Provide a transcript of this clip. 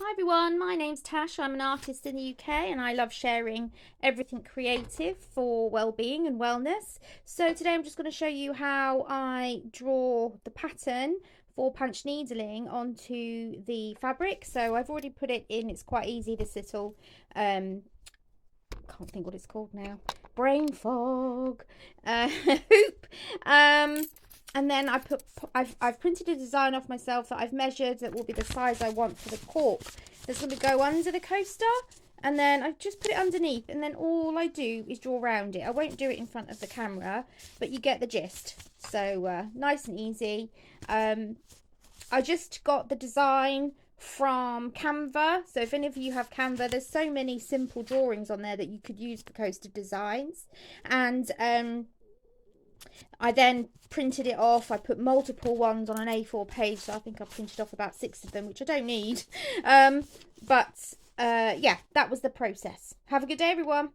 Hi everyone, my name's Tash. I'm an artist in the UK and I love sharing everything creative for well-being and wellness. So today I'm just going to show you how I draw the pattern for punch needling onto the fabric. So I've already put it in. It's quite easy, this little can't think what it's called now, brain fog hoop. And then I've printed a design off myself that I've measured that will be the size I want for the cork that's going to go under the coaster, and then I just put it underneath, and then all I do is draw around it. I won't do it in front of the camera, but you get the gist. So nice and easy. I just got the design from Canva, so if any of you have Canva, there's so many simple drawings on there that you could use for coaster designs. And I then printed it off. I put multiple ones on an A4 page, so I think I printed off about 6 of them, which I don't need. Yeah, that was the process. Have a good day, everyone.